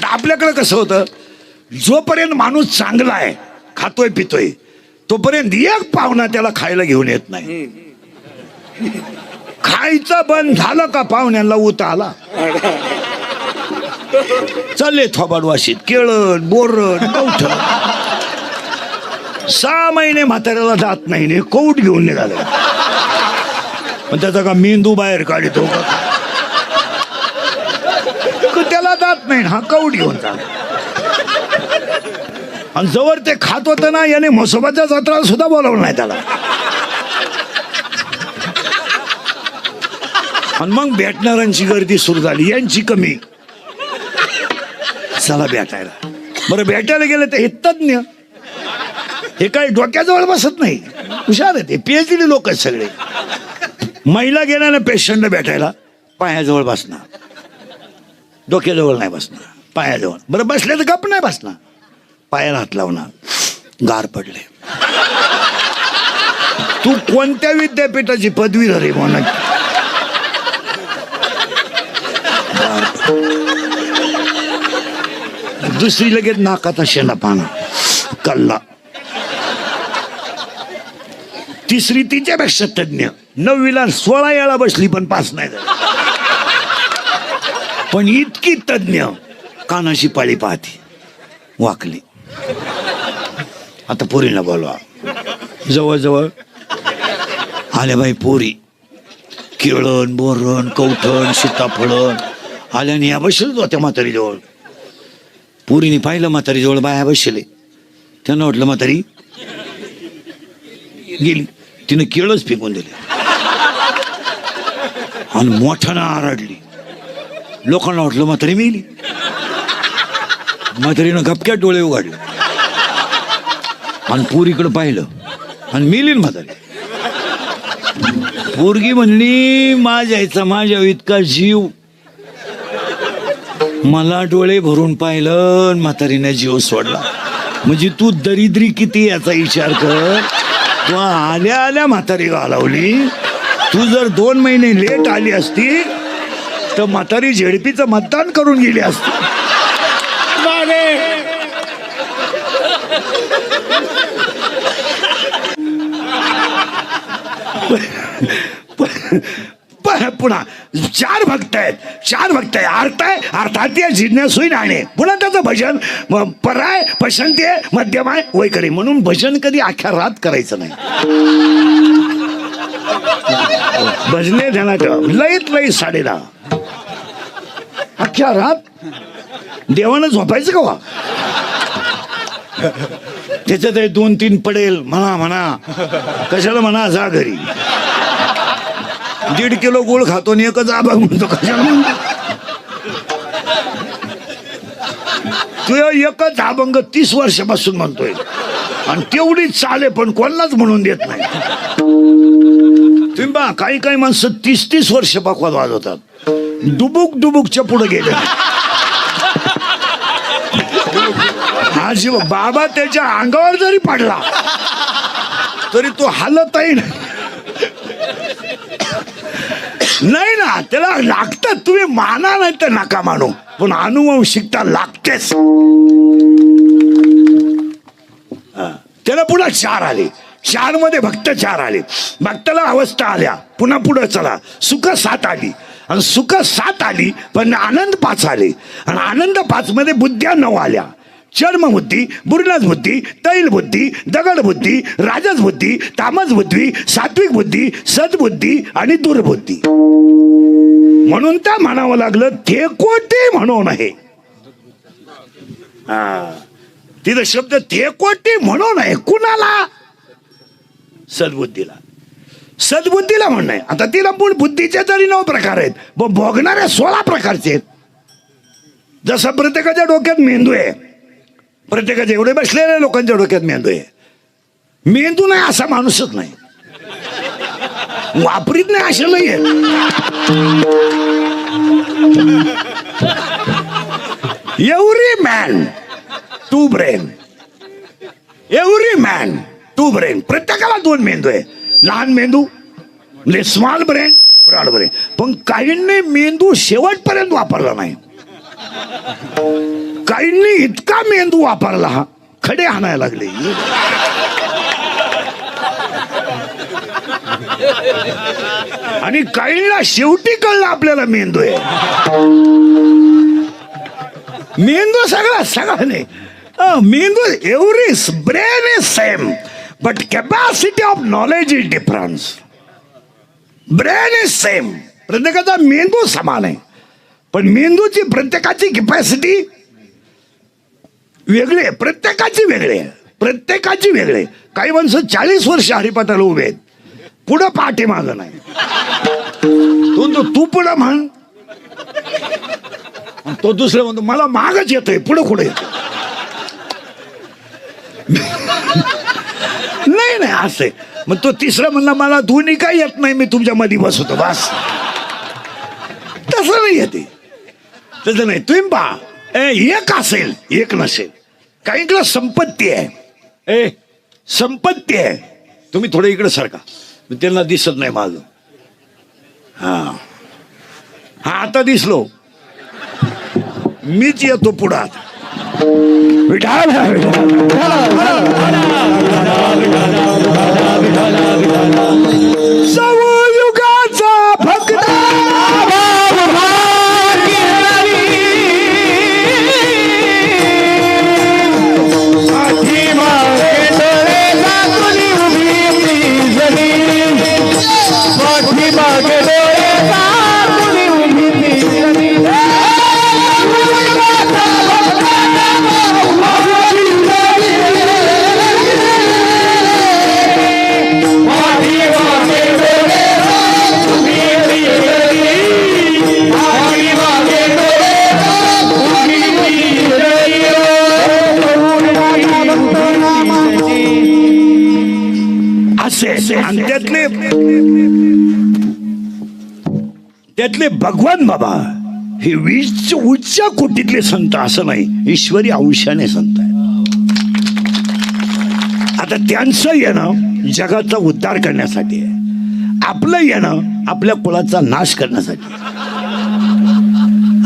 आता आपल्याकडे कसं होतं, जोपर्यंत माणूस चांगला आहे, खातोय पितोय, तोपर्यंत एक पाहुणा त्याला खायला घेऊन येत नाही. खायचं बंद झालं का पाहुण्यांना उत आला, चालले थोबाडवाशीत केळण बोरण कवठं. 6 महिने म्हाताऱ्याला जात नाही ने कौट घेऊन निघाले. पण त्याचा का मेंदू बाहेर काढतो का, त्याला जात नाही हा कौट घेऊन जा. आणि जवळ ते खात होतं ना, याने म्हसोबाच्या जत्रा सुद्धा बोलावलं नाही त्याला. आणि मग भेटणाऱ्यांची गर्दी सुरू झाली, यांची कमी. चला भेटायला. बरं भेटायला गेले तर हे तज्ञ, हे काही डोक्याजवळ बसत नाही, हुशार आहे ते, PhD लोक आहेत सगळे. महिला गेल्या ना पेशंटला भेटायला, पायाजवळ बसणार, डोक्याजवळ नाही बसणार, पायाजवळ. बरं बसले तर गप नाही बसणार, पायाला हात लावणार. गार पडले. तू कोणत्या विद्यापीठाची पदवीधर म्हणा. दुसरी लगेच नाकाचा शेणा पाना कल्ला. तिसरी तिच्यापेक्षा तज्ञ, 9वीला 16 वेळा बसली पण पास नाही झाली. पण इतकी तज्ञ, कानाशी पाळी पाहते, वाकली. आता पोरीला बोलवा. जवळजवळ आल्या बाई पोरी, केळण बोरण कवठण सीताफळण आल्याने या बसलेच होत्या म्हातारीजवळ. पोरीने पाहिलं म्हातारीजवळ बाया बसले. त्यांना वाटलं म्हातारी गेली. तिने केळच फेकून दिले आणि मोठ्यानं आरडली. लोकांना वाटलं म्हातारी मेली. म्हातारीनं गपक्यात डोळे उघडले आणि पोरीकडे पाहिलं आणि मेली म्हातारी. पोरगी म्हणली माझ्याचा माझ्या इतका जीव. मला डोळे भरून पाहिलं, म्हातारीने जीव सोडला. म्हणजे तू दरिद्री किती याचा विचार कर. तू आल्या आल्या म्हातारी घालवली. तू जर 2 महिने लेट आली असती तर म्हातारी झेडपीचं मतदान करून गेली असती. पुन्हा 4 भक्त आहेत, 4 भक्त आहे. अर्थात जिज्ञासू नाणे. पुन्हा त्याचं भजन पराय पसंती आहे, मध्यम आहे, वैकरी. म्हणून भजन कधी अख्ख्या रात करायचं नाही. भजने ध्यानात लईत लई 10:30 अख्ख्या रात देवानं झोपायचं का वा. त्याच्यात 2-3 पडेल म्हणा कशाला म्हणा, जा घरी. 1.5 किलो गुळ खातो आणि एकच आभाग म्हणतो कशाला म्हणतो. तू एकच अभंग 30 वर्षापासून म्हणतोय आणि तेवढी चाले पण कोणालाच म्हणून देत नाही. तुम्ही बा काही माणसं 30 वर्ष पकवाद वाजवतात. डुबुकच्या पुढे गेले. हा जीव बाबा त्याच्या अंगावर जरी पडला तरी तो हालतही नाही ना. त्याला लागतात. तुम्ही माना नाही तर नका मानू, पण अनुवंशिकता लागतेच. त्याला पुन्हा 4 आले. 4 मध्ये भक्त 4 आले. भक्ताला अवस्था आल्या. पुन्हा पुढे चला. सुख 7 आली आणि सुख 7 आली पण आनंद 5 आले. आणि आनंद 5 मध्ये बुद्ध्या 9 आल्या. चर्मबुद्धी, बुरलास बुद्धी, तैल बुद्धी, दगड बुद्धी, राजस बुद्धी, तामस बुद्धी, सात्विक बुद्धी, सद्बुद्धी आणि दुर्बुद्धी. म्हणून त्या म्हणावं लागलं थेकोटी म्हणून आहे. तिथं शब्द थेकोटी म्हणून आहे. कुणाला? सद्बुद्धीला. सद्बुद्धीला म्हणणं आहे. आता तिला मूळ बुद्धीचे तरी 9 प्रकार आहेत, पण भोगणाऱ्या 16 प्रकारचे आहेत. जसं प्रत्येकाच्या डोक्यात मेंदू आहे, प्रत्येकाच्या एवढे बसलेल्या लोकांच्या डोक्यात मेंदू आहे. मेंदू नाही असा माणूसच नाही. वापरीत नाही असं नाही आहे. Every man two brain, every man two brain. प्रत्येकाला 2 मेंदू आहे. लहान मेंदू म्हणजे स्मॉल ब्रेन, ब्रॉड ब्रेन. पण काहींनी मेंदू शेवटपर्यंत वापरला नाही. काहींनी इतका मेंदू वापरला, हा खडे आणायला लागले. आणि काहींना शेवटी कळलं आपल्याला मेंदू आहे. मेंदू सगळा नाही. मेंदू every brain is same but capacity of knowledge is difference. Brain is same, प्रत्येकाचा मेंदू समान आहे, पण मेंदूची प्रत्येकाची कॅपॅसिटी वेगळी आहे, प्रत्येकाची वेगळी आहे, प्रत्येकाची वेगळी आहे. काही माणसं 40 वर्ष हरिपाठाला उभे आहेत, पुढं पाठी मागं नाही. तू पुढं म्हण, तो दुसरं म्हणतो मला मागच येतोय, पुढं कुठं येतो. नाही असं. मग तो तिसरा म्हणला मला दोन्ही काही येत नाही, मी तुमच्या मध्ये बसवतो बस. तसं नाही येते, तसं नाही. तुम्ही पहा, एक असेल एक नसेल. काहींकडे संपत्ती आहे, संपत्ती आहे. तुम्ही थोडं इकडे सारखा, त्यांना दिसत नाही माझं. हा आता दिसलो, मीच येतो पुढात. युगाचा भक्त आणि त्यातले भगवान बाबा हे उच्च कोटीतले संत असं नाही, ईश्वरी अंशाने संत आहे. आता त्यांचं येणं जगाचा उद्धार करण्यासाठी आहे, आपलं येणं आपल्या कुळाचा नाश करण्यासाठी.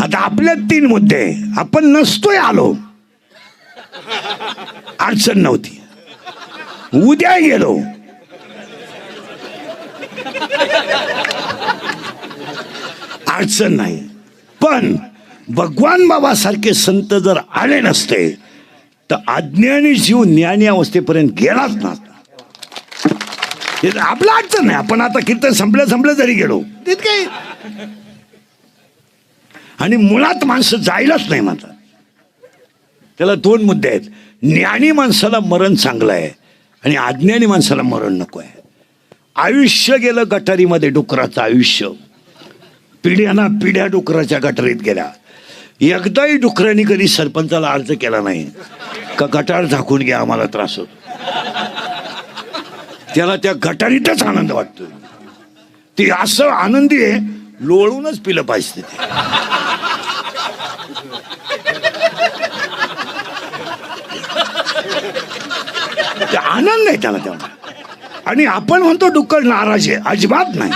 आता आपल्या 3 मुद्दे. आपण नसतोय आलो, अडचण नव्हती. उद्या गेलो, अडचण नाही. पण भगवान बाबा सारखे संत जर आले नसते तर अज्ञानी जीव ज्ञानी अवस्थेपर्यंत गेलाच नसता. आपलं अडचण नाही. आपण आता कीर्तन संपलं जरी गेलो तित काही. आणि मुळात माणसं जायलाच नाही म्हणतात. त्याला 2 मुद्दे आहेत. ज्ञानी माणसाला मरण चांगलं आहे आणि अज्ञानी माणसाला मरण नको आहे. आयुष्य गेलं गटारीमध्ये, डुकराचं आयुष्य. पिढ्या डुकराच्या गटारीत गेल्या. एकदाही डुकरांनी कधी सरपंचाला अर्ज केला नाही का गटार झाकून घ्या, आम्हाला त्रास होतो. त्याला त्या गटारीतच आनंद वाटतो. ती असं आनंदी आहे, लोळूनच पिलं पाहिजे ते. आनंद आहे त्याला तेव्हा. आणि आपण म्हणतो डुक्कर नाराज आहे, अजिबात नाही.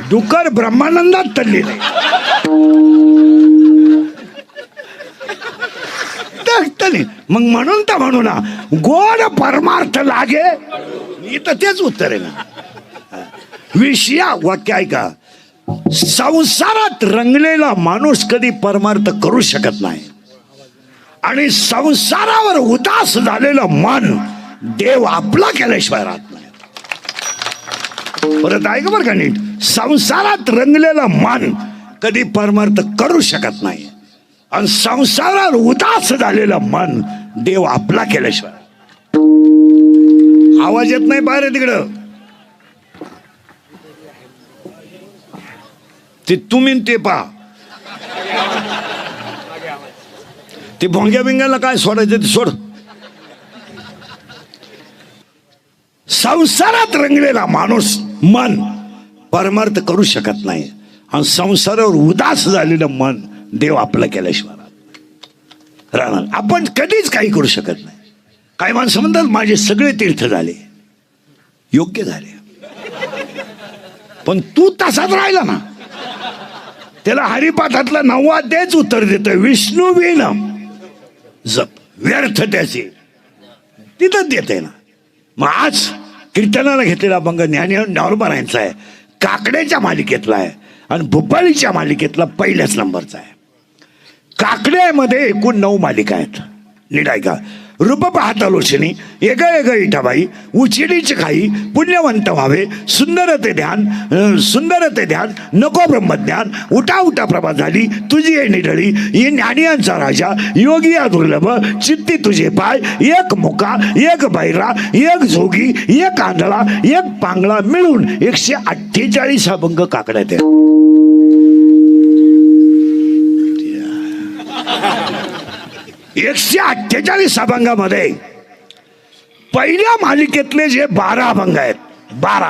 डुक्कर ब्रह्मानंदात तल्ली नाही. मग म्हणून तर म्हणू ना, गोड परमार्थ लागे. इथं तेच उत्तर आहे ना. विषया वाक्य ऐका. संसारात रंगलेला माणूस कधी परमार्थ करू शकत नाही, आणि संसारावर उदास झालेलं मन देव आपला केल्याशिवाय राहत नाही. परत ऐका बरं का नीट. संसारात रंगलेलं मन कधी परमार्थ करू शकत नाही, आणि संसारावर उदास झालेलं मन देव आपला केल्याशिवाय. आवाज येत नाही बाहेर तिकडं. ते तुम्ही ते पा. ते भोंग्या बिंग्याला काय सोडायचं ते सोड. संसारात रंगलेला माणूस मन परमार्थ करू शकत नाही, आणि संसारावर उदास झालेलं मन देव आपलं केल्याशिवाय राहणार. आपण कधीच काही करू शकत नाही. काही माणसं म्हणतात माझे सगळे तीर्थ झाले, योग्य झाले, पण तू तसाच राहिला ना. त्याला हरिपाठातला 9वा अध्यायच उत्तर देतोय, विष्णू विण जप व्यर्थ त्याची, तिथं देते ना. मग आज कीर्तनाला घेतलेला अभंग ज्ञानोबारायांचा आहे, काकड्याच्या मालिकेतला आहे आणि भुपाळीच्या मालिकेतला पहिल्याच नंबरचा आहे. काकड्यामध्ये एकूण 9 मालिका आहेत. नीट ऐका. रूप पाहता लोचनी, एग एग इठाबाई, उचिडीची खाई, पुण्यवंत व्हावे, सुंदर ते ध्यान, नको ब्रह्मज्ञान, उठा उठा प्रभा झाली, तुझी ये निडळी, ये ज्ञानियांचा राजा, योगी या दुर्लभ, चित्ती तुझे पाय, एक मुका, एक बैरा, एक जोगी, एक आंधळा, एक पांगळा मिळून 148 अभंग काकड्यात आहे. 148 अभंगामध्ये पहिल्या मालिकेतले जे 12 अभंग आहेत, 12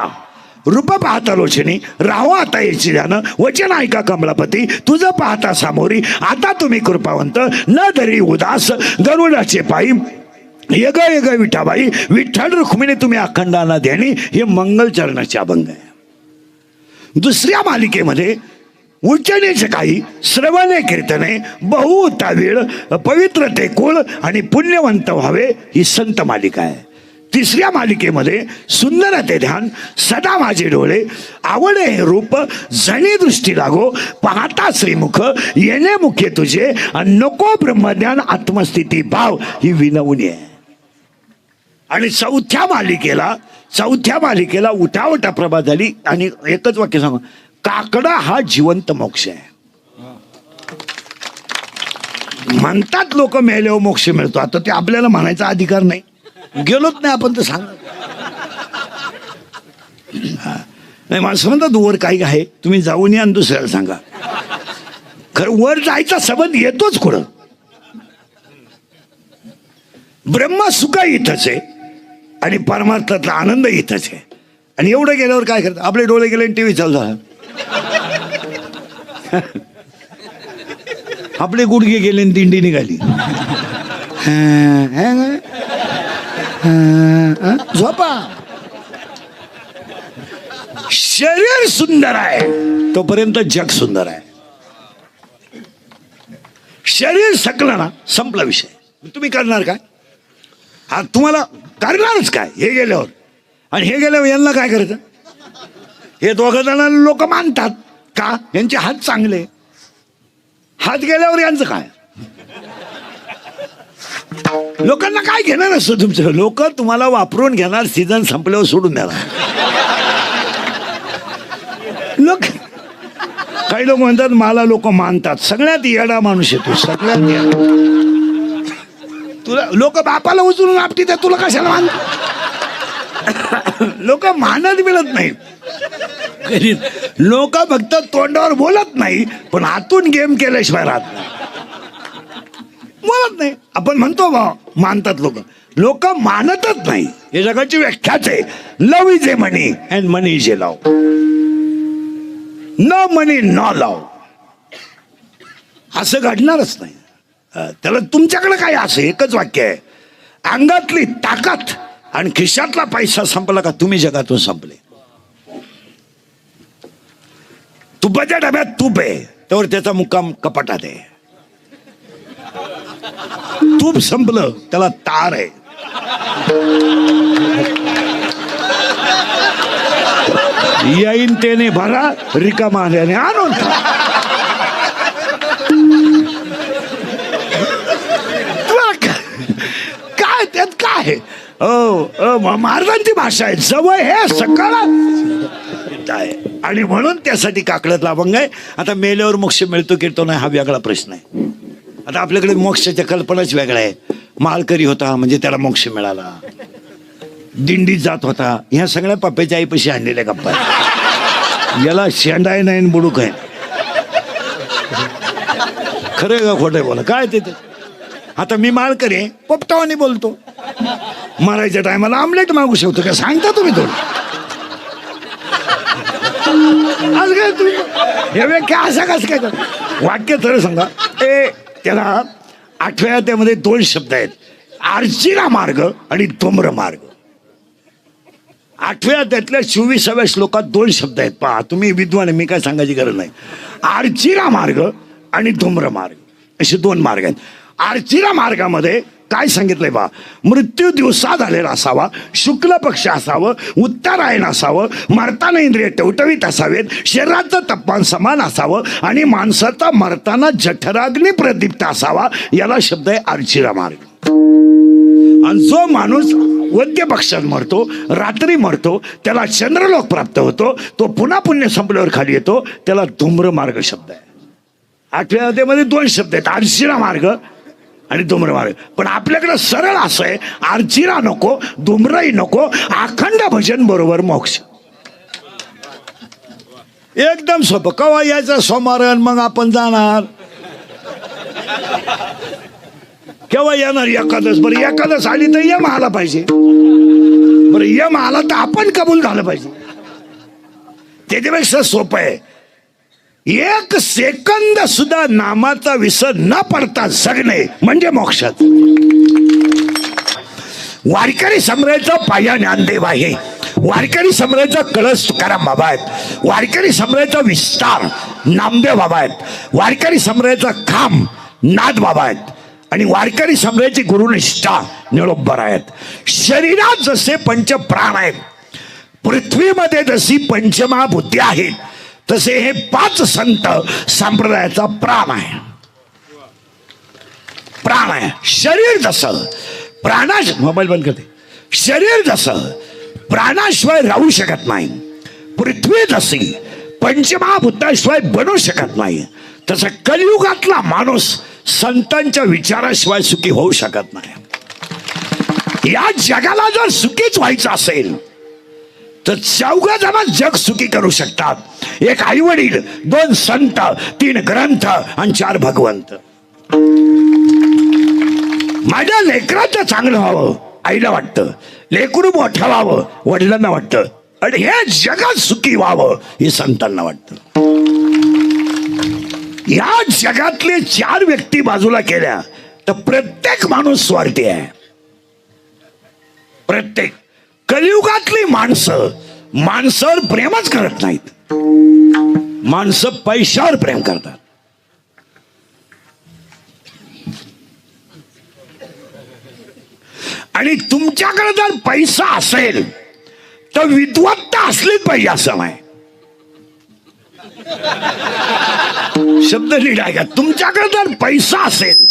रूप पाहता लोचनी, राहो आता याची ध्यान, वचन ऐका कमलापती, तुझं पाहता सामोरी, आता तुम्ही कृपावंत, न धरी उदास, गरुडाचे पायी, येग येग विठाबाई, विठ्ठल रुक्मिणी तुम्ही अखंडाना ध्यानी, हे मंगलचरणाचे अभंग आहे. दुसऱ्या मालिकेमध्ये उच्चनेचे काही, श्रवणे कीर्तने, बहुतावीळ, पवित्र ते कुळ आणि पुण्यवंत व्हावे, ही संत मालिका आहे. तिसऱ्या मालिकेमध्ये सुंदर ते ध्यान, सदा माझे डोळे, आवडे हे रूप, जणी दृष्टी लागो, पाहता श्रीमुख, येणे मुखे तुझे, आणि नको ब्रह्मज्ञान, आत्मस्थिती भाव, ही विनवणी आहे. आणि चौथ्या मालिकेला उठावटा प्रभा झाली आणि एकच वाक्य सांगा, काकडा हा जिवंत मोक्ष आहे. म्हणतात लोक मेल्यावर मोक्ष मिळतो, आता ते आपल्याला म्हणायचा अधिकार नाही, गेलोच नाही आपण तर सांग. नाही माणसं म्हणतात वर काही आहे, तुम्ही जाऊन या आणि दुसऱ्याला सांगा. खरं वर जायचा संबंध येतोच कुठं. ब्रह्म सुख इथंच आहे आणि परमार्थातला आनंद इथंच आहे. आणि एवढं गेल्यावर काय करतात, आपले डोळे गेले टीव्ही चालू झाला, आपले गुडघे गेले दिंडी निघाली, झोपा. शरीर सुंदर आहे तोपर्यंत जग सुंदर आहे. शरीर सकलं ना, संपला विषय. तुम्ही करणार काय? हा तुम्हाला करणारच काय हे गेल्यावर. आणि हे गेल्यावर यांना काय करायचं? हे दोघं जण लोक मानतात का यांचे हात चांगले, हात गेल्यावर यांचं काय? लोकांना काय घेणार असतं तुमचं? लोक तुम्हाला वापरून घेणार, सीझन संपल्यावर सोडून देणार. लोक काही लोक म्हणतात मला लोक मानतात. सगळ्यात येडा माणूस आहे तू, सगळ्यात येडा. तुला लोक बापाला उचलून आपटी त्या, तुला कशाला मान? लोक मानत मिळत नाही. लोक फक्त तोंडावर बोलत नाही, पण आतून गेम केल्याशिवाय राहत नाही, बोलत नाही. आपण म्हणतो मानतात लोक, लोक मानतच नाही. हे जगाची व्याख्याच आहे. Love is a money and money is a love. न मनी न लव, असं घडणारच नाही. त्याला तुमच्याकडे काय असं एकच वाक्य आहे, अंगातली ताकद आणि खिशातला पैसा संपला का तुम्ही जगातून संपले. तुपाच्या डब्यात तूप आहे त्यावर त्याचा मुक्काम कपाटात आहे. तूप संपलं त्याला तार आहे. येईन त्याने भरा, रिकामा आल्याने आणून. काय त्यात काय? महाराजांची भाषा आहे, जवळ हे सकाळ आहे. आणि म्हणून त्यासाठी काकड्यातला अभंग आहे. आता मेल्यावर मोक्ष मिळतो की तो नाही हा वेगळा प्रश्न आहे. आता आपल्याकडे मोक्षाच्या कल्पनाच वेगळ्या आहे. मालकरी होता म्हणजे त्याला मोक्ष मिळाला, दिंडीत जात होता, ह्या सगळ्या पप्प्याच्या आईपाशी आणलेल्या गप्पा. याला शेंडाय नाही बुडूक आहे. खरं का खोटं बोला काय तिथे? आता मी मालकरी आहे, पोपटावानी बोलतो. मारायच्या टायमाला आमलेट मागू शकतो का सांगता तुम्ही? थोडं आज काय तुम्ही हे व्याख्या असा कसं काय? वाक्य खरं सांगा. त्याला 8व्या अध्यायामध्ये 2 शब्द आहेत, आर्चिरा मार्ग आणि धूम्र मार्ग. 8व्या त्यातल्या 24व्या श्लोकात 2 शब्द आहेत. पहा, तुम्ही विद्वान आहे, मी काय सांगायची गरज नाही. आर्चिरा मार्ग आणि धूम्र मार्ग असे 2 मार्ग आहेत. आर्चिरा मार्गामध्ये काय सांगितलंय बा, मृत्यू दिवसा झालेला असावा, शुक्ल पक्ष असावं, उत्तरायण असावं, मरताना इंद्रिय टवटवीत असावेत, शरीराचं तापमान समान असावं आणि माणसाचा मरताना जठराग्नी प्रदीप्त असावा. याला शब्द आहे आर्चिरा मार्ग. आणि जो माणूस वद्य पक्षात मरतो, रात्री मरतो, त्याला चंद्रलोक प्राप्त होतो, तो पुन्हा पुण्य संपल्यावर खाली येतो, त्याला धूम्र मार्ग शब्द आहे. 8व्या अध्यायामध्ये 2 शब्द आहेत, आर्चिरा मार्ग आणि धूम्र मार्ग. पण आपल्याकडे सरळ असं आहे, आर्चिरा नको, धूम्रही नको, अखंड भजन बरोबर मोक्ष. एकदम सोपं. कवा यायचं सोमवार, मग आपण जाणार. केव्हा येणार एकादश? बरं एकादश आली तर यम आला पाहिजे. बरं यम आला तर आपण कबूल झालं पाहिजे. त्याच्यापेक्षा सोपं आहे, 1 सेकंद सुद्धा नामाचा विसर न पडता जगणे म्हणजे मोक्षात. वारकरी सम्राटचा पाया ज्ञानदेव आहे, वारकरी सम्राटचा कळस तुकाराम बाबा आहेत, वारकरी सम्राटचा विस्तार नामदेव बाबा आहेत, वारकरी सम्राटचा खांब नाथ बाबा आहेत आणि वारकरी सम्राटची गुरुनिष्ठा निळोबर आहेत. शरीरात जसे पंचप्राण आहेत, पृथ्वीमध्ये जशी पंचमहाभूते आहेत, तसे हे 5 संत संप्रदायाचा प्राण आहे. प्राण आहे. शरीर जसं मोबाईल बंद करते. शरीर जसं प्राणाशिवाय राहू शकत नाही, पृथ्वी जशी पंचमहाभूताशिवाय बनू शकत नाही, तसं कलियुगातला माणूस संतांच्या विचाराशिवाय सुखी होऊ शकत नाही. या जगाला जर सुखीच व्हायचं असेल तर 4 जण जग सुखी करू शकतात. 1 आई वडील, 2 संत, 3 ग्रंथ आणि 4 भगवंत. माझ्या लेकराचं चांगलं व्हावं आईला वाटतं, लेकरू मोठं व्हावं वडिलांना वाटतं, आणि हे जगात सुखी व्हावं हे संतांना वाटतं. या जगातले 4 व्यक्ती बाजूला केल्या तर प्रत्येक माणूस स्वार्थी आहे. प्रत्येक. कलियुगातली माणसं माणसावर प्रेमच करत नाहीत, माणसं पैशावर प्रेम करतात. आणि तुमच्याकडे जर पैसा असेल तर विद्वत्ता असलीच पाहिजे असं नाही. शब्द नीट आहे का? तुमच्याकडे जर पैसा असेल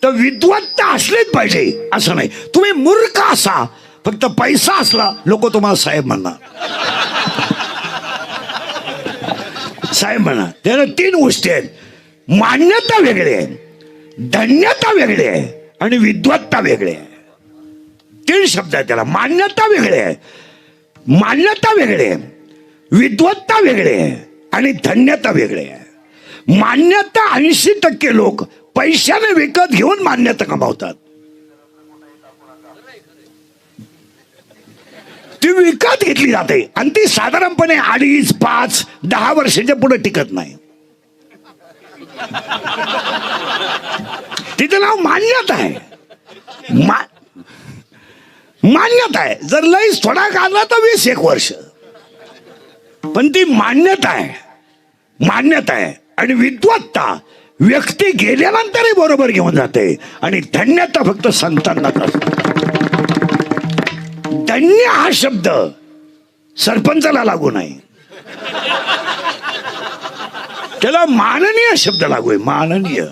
तर विद्वत्ता असलीच पाहिजे असं नाही. तुम्ही मूर्ख असा, फक्त पैसा असला लोक तुम्हाला साहेब म्हणणार. साहेब म्हणा. त्याला 3 गोष्टी आहेत. मान्यता वेगळी आहे, धन्यता वेगळी आहे आणि विद्वत्ता वेगळी आहे. 3 शब्द आहेत त्याला. मान्यता वेगळी आहे, मान्यता वेगळी आहे, विद्वत्ता वेगळी आहे आणि धन्यता वेगळी आहे. मान्यता 80% लोक पैशाने विकत घेऊन मान्यता कमावतात. ती विकत घेतली जाते आणि ती साधारणपणे 2.5, 5, 10 वर्षाच्या पुढे टिकत नाही. तिचं नाव मान्यता आहे. मान्यता आहे. जर लईच थोडा काढला तर 20-1 वर्ष, पण ती मान्यता आहे. मान्यता आहे. आणि विद्वत्ता व्यक्ती गेल्यानंतरही बरोबर घेऊन जाते आणि धन्यता फक्त संतांनाच असते. धन्य हा शब्द सरपंचाला लागू नाही, त्याला माननीय शब्द लागू आहे. माननीय.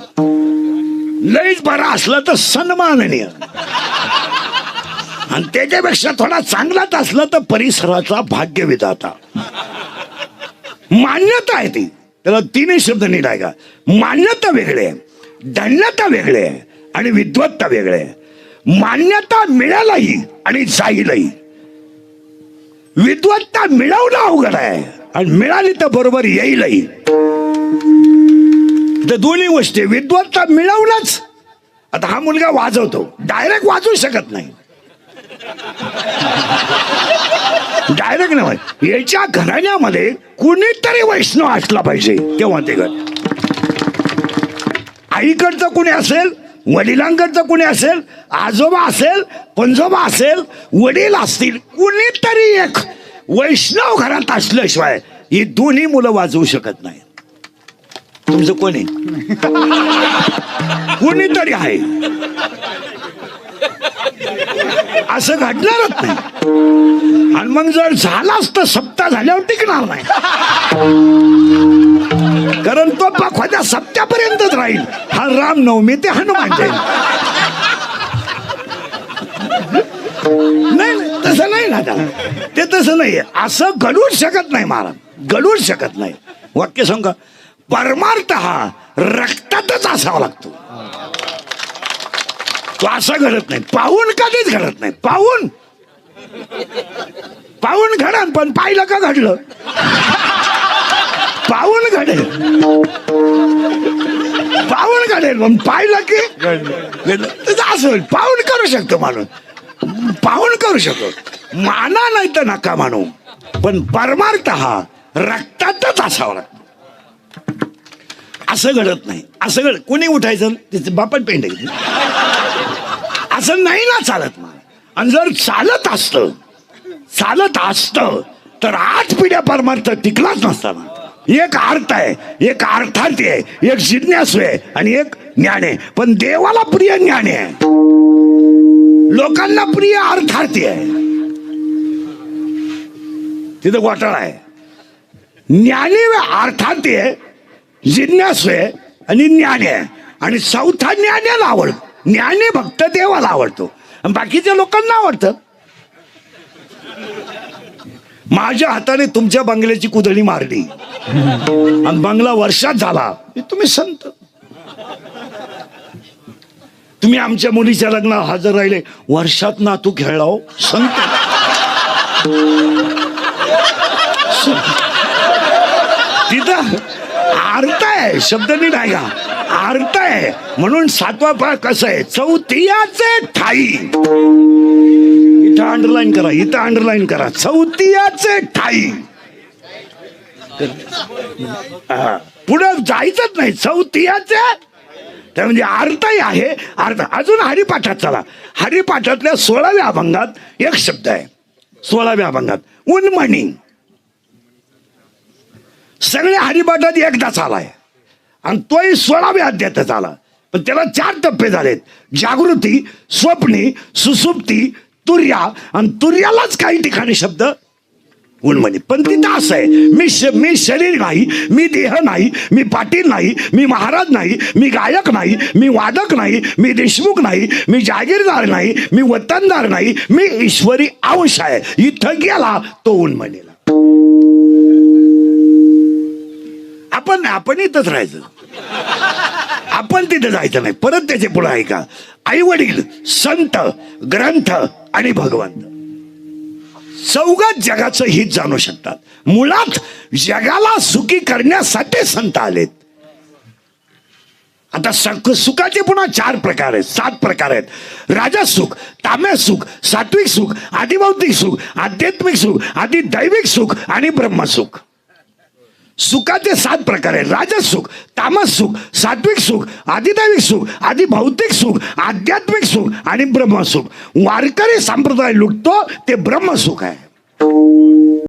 लईच बरा असला तर सन्माननीय, आणि त्याच्यापेक्षा थोडा चांगलाच असला तर परिसराचा भाग्यविधाता. मान्यता आहे ती. त्याला 3 शब्द नीट आहे का? मान्यता वेगळे आहे, धन्यता वेगळे आहे आणि विद्वत्ता वेगळे आहे. मान्यता मिळालाही आणि जाईलही, विद्वत्ता मिळवणं अवघड आहे आणि मिळाली तर बरोबर येईलही. तर दोन्ही गोष्टी. विद्वत्ता मिळवणंच. आता हा मुलगा वाजवतो, डायरेक्ट वाजवू शकत नाही, डायरेक्ट नाही. याच्या घराण्यामध्ये कुणीतरी वैष्णव असला पाहिजे तेव्हा ते घर. आईकडचं कोणी असेल वडिलांकडचं कोणी असेल, आजोबा असेल, पंजोबा असेल, वडील असतील, कुणीतरी एक वैष्णव घरात असल्याशिवाय ही दोन्ही मुलं वाजवू शकत नाही. तुमचं कोणी कुणीतरी आहे, असं घडणारच नाही. आणि मग जर झालाच तर सप्ताह झाल्यावर टिकणार नाही, कारण तो पाखवाद्या सप्त्यापर्यंतच राहील. हा रामनवमी ते हनुमान जयंती. नाही तसं नाही ना, ते तसं नाही. असं घडूच शकत नाही महाराज, घडूच शकत नाही. वाक्य सांगा, परमार्थ हा रक्तातच असावा लागतो. तो असा घडत नाही, पाहून कधीच घडत नाही. पाहून घडन, पण पाहिलं का घडलं. पाहून घडेल, पण पाहिलं की असं होईल. पाहून करू शकतो माणूस, पाहून करू शकतो, माना नाही तर नका मानू, पण परमार्थ हा रक्तातच असावा लागतो. असं घडत नाही. असं कोणी उठायचं त्याचे बापट पेंड घेतली, असं नाही ना चालत. आणि जर चालत असतं तर 8 पिढ्या परमार्थ टिकलाच नसताना. एक अर्थ आहे, एक अर्थार्थी आहे, एक जिज्ञासू आहे आणि एक ज्ञान आहे. पण देवाला प्रिय ज्ञान आहे, लोकांना प्रिय अर्थार्थी आहे. तिथं घोटाळा आहे. ज्ञानी अर्थार्थी आहे, जिज्ञासू आहे आणि ज्ञानी आहे. आणि चौथा ज्ञानाला आवडतो. ज्ञानी भक्त देवाला आवडतो आणि बाकीच्या लोकांना आवडतं. माझ्या हाताने तुमच्या बंगल्याची कुदळी मारली आणि बंगला वर्षात झाला, तुम्ही संत. तुम्ही आमच्या मुलीच्या लग्नात हजर राहिले, वर्षात ना तू खेळला, संत. तिथं अर्थ आहे, शब्द नाही का, अर्थ आहे. म्हणून 7वा पाठ कसं आहे, चौथियाचे ठाई. इथं अंडरलाईन करा, इथं अंडरलाईन करा, चौथियाचे ठाई. पुढे जायचंच नाही, चौथियाचे. त्या म्हणजे अर्थही आहे. अर्थ अजून हरिपाठात चला. हरिपाठातल्या 16व्या अभंगात एक शब्द आहे, 16व्या अभंगात उन्मणी. सगळ्या हरिपाठात एकदाच आलाय आणि तोही 16व्या अध्यायात आला. पण त्याला 4 टप्पे झालेत, जागृती, स्वप्नी, सुसुप्ती, तुर्या. आणि तुर्यालाच काही ठिकाणी शब्द उन्मणी. पण तिथं असं आहे, मी शरीर नाही, मी देह नाही, मी पाटील नाही, मी महाराज नाही, मी गायक नाही, मी वादक नाही, मी देशमुख नाही, मी जागीरदार नाही, मी वतनदार नाही, मी ईश्वरी अंश आहे. इथं गेला तो उन्मणीला. आपण इथंच राहायचं, आपण तिथे जायचं नाही. परत त्याचे पुढे आहे का, आई वडील, संत, ग्रंथ आणि भगवंत चौघात जगाचं हित जाणू शकतात. मुळात जगाला सुखी करण्यासाठी संत आलेत. आता सुखाचे पुन्हा 4 प्रकार आहेत, 7 प्रकार आहेत. राजस सुख, तामस सुख, सात्विक सुख, आदिभौतिक सुख, आध्यात्मिक सुख, आदिदैविक सुख आणि ब्रह्मसुख. सुखाचे 7 प्रकार आहेत. राजस सुख, तामस सुख, सात्विक सुख, आदिदैविक सुख, आदिभौतिक सुख, आध्यात्मिक सुख आणि ब्रह्मसुख. वारकरी संप्रदाय लुटतो ते ब्रह्मसुख आहे.